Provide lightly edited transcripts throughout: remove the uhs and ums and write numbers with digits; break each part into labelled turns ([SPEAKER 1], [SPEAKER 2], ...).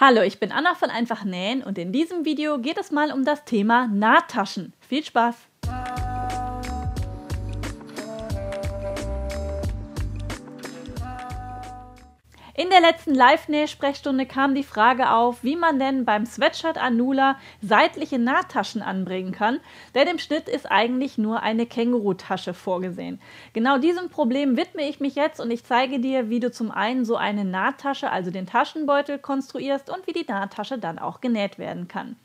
[SPEAKER 1] Hallo, ich bin Anna von Einfach Nähen und in diesem Video geht es mal um das Thema Nahttaschen. Viel Spaß! In der letzten Live-Näh-Sprechstunde kam die Frage auf, wie man denn beim Sweatshirt Anula seitliche Nahttaschen anbringen kann, denn im Schnitt ist eigentlich nur eine Känguru-Tasche vorgesehen. Genau diesem Problem widme ich mich jetzt und ich zeige dir, wie du zum einen so eine Nahtasche, also den Taschenbeutel, konstruierst und wie die Nahtasche dann auch genäht werden kann.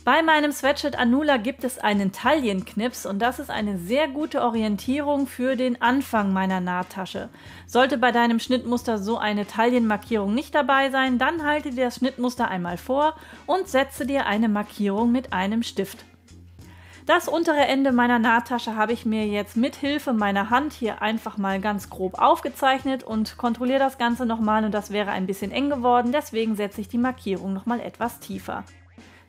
[SPEAKER 1] Bei meinem Sweatshirt Anula gibt es einen Taillenknips und das ist eine sehr gute Orientierung für den Anfang meiner Nahtasche. Sollte bei deinem Schnittmuster so eine Taillenmarkierung nicht dabei sein, dann halte dir das Schnittmuster einmal vor und setze dir eine Markierung mit einem Stift. Das untere Ende meiner Nahtasche habe ich mir jetzt mit Hilfe meiner Hand hier einfach mal ganz grob aufgezeichnet und kontrolliere das Ganze nochmal und das wäre ein bisschen eng geworden, deswegen setze ich die Markierung nochmal etwas tiefer.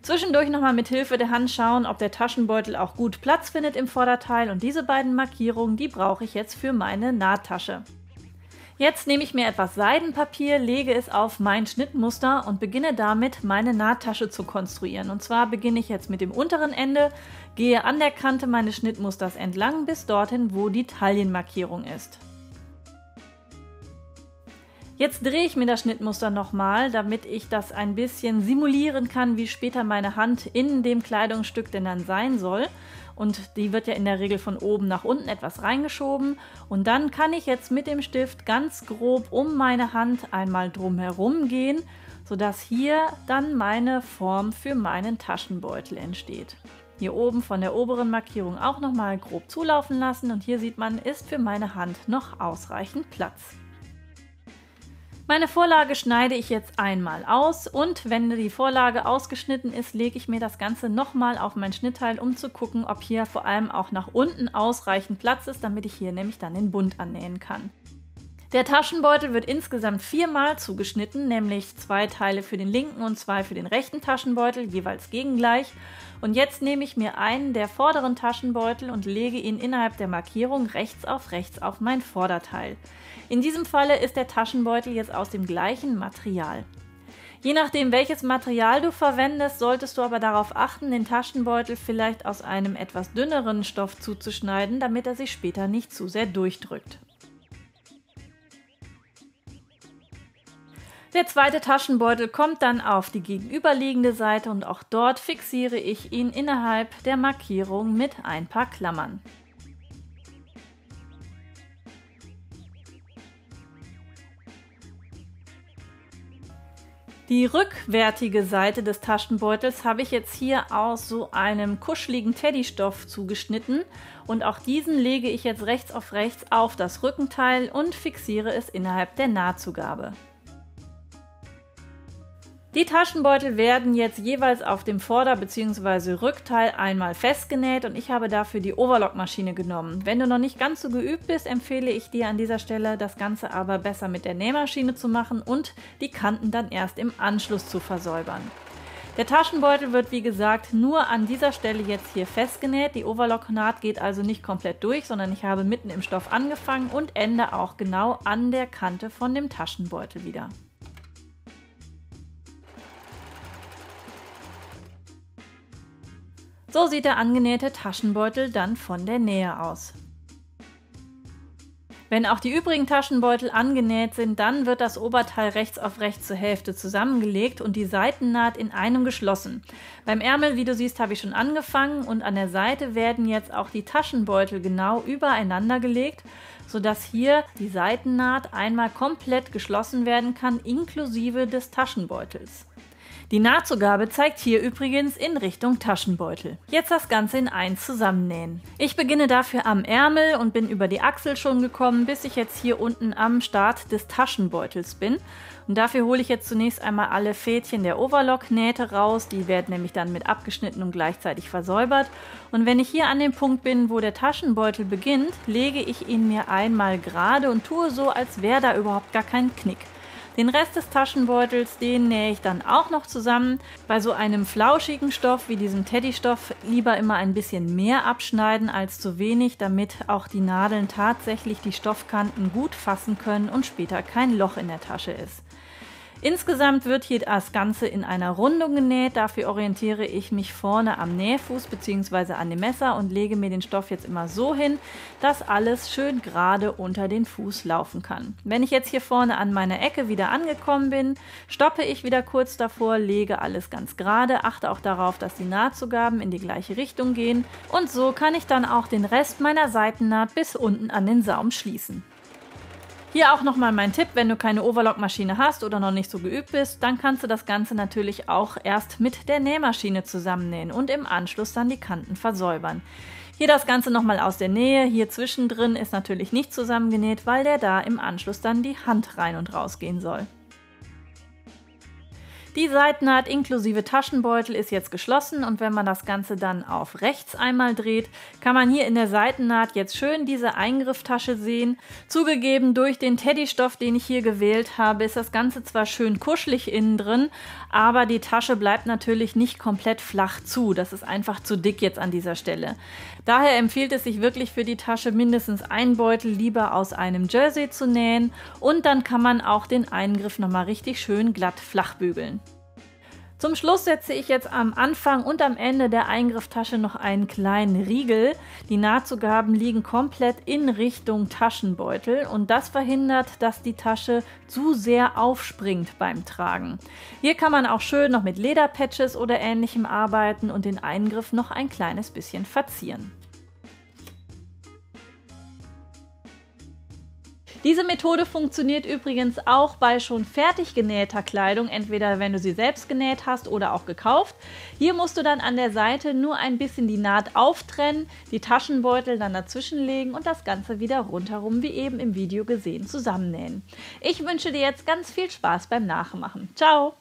[SPEAKER 1] Zwischendurch nochmal mit Hilfe der Hand schauen, ob der Taschenbeutel auch gut Platz findet im Vorderteil und diese beiden Markierungen, die brauche ich jetzt für meine Nahtasche. Jetzt nehme ich mir etwas Seidenpapier, lege es auf mein Schnittmuster und beginne damit, meine Nahtasche zu konstruieren. Und zwar beginne ich jetzt mit dem unteren Ende, gehe an der Kante meines Schnittmusters entlang bis dorthin, wo die Taillenmarkierung ist. Jetzt drehe ich mir das Schnittmuster nochmal, damit ich das ein bisschen simulieren kann, wie später meine Hand in dem Kleidungsstück denn dann sein soll. Und die wird ja in der Regel von oben nach unten etwas reingeschoben. Und dann kann ich jetzt mit dem Stift ganz grob um meine Hand einmal drumherum gehen, sodass hier dann meine Form für meinen Taschenbeutel entsteht. Hier oben von der oberen Markierung auch nochmal grob zulaufen lassen und hier sieht man, ist für meine Hand noch ausreichend Platz. Meine Vorlage schneide ich jetzt einmal aus und wenn die Vorlage ausgeschnitten ist, lege ich mir das Ganze nochmal auf mein Schnittteil, um zu gucken, ob hier vor allem auch nach unten ausreichend Platz ist, damit ich hier nämlich dann den Bund annähen kann. Der Taschenbeutel wird insgesamt 4-mal zugeschnitten, nämlich 2 Teile für den linken und 2 für den rechten Taschenbeutel, jeweils gegengleich. Und jetzt nehme ich mir einen der vorderen Taschenbeutel und lege ihn innerhalb der Markierung rechts auf mein Vorderteil. In diesem Falle ist der Taschenbeutel jetzt aus dem gleichen Material. Je nachdem, welches Material du verwendest, solltest du aber darauf achten, den Taschenbeutel vielleicht aus einem etwas dünneren Stoff zuzuschneiden, damit er sich später nicht zu sehr durchdrückt. Der zweite Taschenbeutel kommt dann auf die gegenüberliegende Seite und auch dort fixiere ich ihn innerhalb der Markierung mit ein paar Klammern. Die rückwärtige Seite des Taschenbeutels habe ich jetzt hier aus so einem kuscheligen Teddystoff zugeschnitten und auch diesen lege ich jetzt rechts auf das Rückenteil und fixiere es innerhalb der Nahtzugabe. Die Taschenbeutel werden jetzt jeweils auf dem Vorder- bzw. Rückteil einmal festgenäht und ich habe dafür die Overlockmaschine genommen. Wenn du noch nicht ganz so geübt bist, empfehle ich dir an dieser Stelle, das Ganze aber besser mit der Nähmaschine zu machen und die Kanten dann erst im Anschluss zu versäubern. Der Taschenbeutel wird wie gesagt nur an dieser Stelle jetzt hier festgenäht. Die Overlock-Naht geht also nicht komplett durch, sondern ich habe mitten im Stoff angefangen und ende auch genau an der Kante von dem Taschenbeutel wieder. So sieht der angenähte Taschenbeutel dann von der Nähe aus. Wenn auch die übrigen Taschenbeutel angenäht sind, dann wird das Oberteil rechts zur Hälfte zusammengelegt und die Seitennaht in einem geschlossen. Beim Ärmel, wie du siehst, habe ich schon angefangen und an der Seite werden jetzt auch die Taschenbeutel genau übereinander gelegt, sodass hier die Seitennaht einmal komplett geschlossen werden kann, inklusive des Taschenbeutels. Die Nahtzugabe zeigt hier übrigens in Richtung Taschenbeutel. Jetzt das Ganze in eins zusammennähen. Ich beginne dafür am Ärmel und bin über die Achsel schon gekommen, bis ich jetzt hier unten am Start des Taschenbeutels bin. Und dafür hole ich jetzt zunächst einmal alle Fädchen der Overlock-Nähte raus. Die werden nämlich dann mit abgeschnitten und gleichzeitig versäubert. Und wenn ich hier an dem Punkt bin, wo der Taschenbeutel beginnt, lege ich ihn mir einmal gerade und tue so, als wäre da überhaupt gar kein Knick. Den Rest des Taschenbeutels, den nähe ich dann auch noch zusammen. Bei so einem flauschigen Stoff wie diesem Teddystoff lieber immer ein bisschen mehr abschneiden als zu wenig, damit auch die Nadeln tatsächlich die Stoffkanten gut fassen können und später kein Loch in der Tasche ist. Insgesamt wird hier das Ganze in einer Rundung genäht. Dafür orientiere ich mich vorne am Nähfuß bzw. an dem Messer und lege mir den Stoff jetzt immer so hin, dass alles schön gerade unter den Fuß laufen kann. Wenn ich jetzt hier vorne an meiner Ecke wieder angekommen bin, stoppe ich wieder kurz davor, lege alles ganz gerade, achte auch darauf, dass die Nahtzugaben in die gleiche Richtung gehen und so kann ich dann auch den Rest meiner Seitennaht bis unten an den Saum schließen. Hier auch nochmal mein Tipp, wenn du keine Overlockmaschine hast oder noch nicht so geübt bist, dann kannst du das Ganze natürlich auch erst mit der Nähmaschine zusammennähen und im Anschluss dann die Kanten versäubern. Hier das Ganze nochmal aus der Nähe, hier zwischendrin ist natürlich nicht zusammengenäht, weil der da im Anschluss dann die Hand rein und raus gehen soll. Die Seitennaht inklusive Taschenbeutel ist jetzt geschlossen und wenn man das Ganze dann auf rechts einmal dreht, kann man hier in der Seitennaht jetzt schön diese Eingrifftasche sehen. Zugegeben, durch den Teddystoff, den ich hier gewählt habe, ist das Ganze zwar schön kuschelig innen drin, aber die Tasche bleibt natürlich nicht komplett flach zu. Das ist einfach zu dick jetzt an dieser Stelle. Daher empfiehlt es sich wirklich für die Tasche mindestens einen Beutel lieber aus einem Jersey zu nähen und dann kann man auch den Eingriff nochmal richtig schön glatt flach bügeln. Zum Schluss setze ich jetzt am Anfang und am Ende der Eingrifftasche noch einen kleinen Riegel. Die Nahtzugaben liegen komplett in Richtung Taschenbeutel und das verhindert, dass die Tasche zu sehr aufspringt beim Tragen. Hier kann man auch schön noch mit Lederpatches oder Ähnlichem arbeiten und den Eingriff noch ein kleines bisschen verzieren. Diese Methode funktioniert übrigens auch bei schon fertig genähter Kleidung, entweder wenn du sie selbst genäht hast oder auch gekauft. Hier musst du dann an der Seite nur ein bisschen die Naht auftrennen, die Taschenbeutel dann dazwischen legen und das Ganze wieder rundherum, wie eben im Video gesehen, zusammennähen. Ich wünsche dir jetzt ganz viel Spaß beim Nachmachen. Ciao!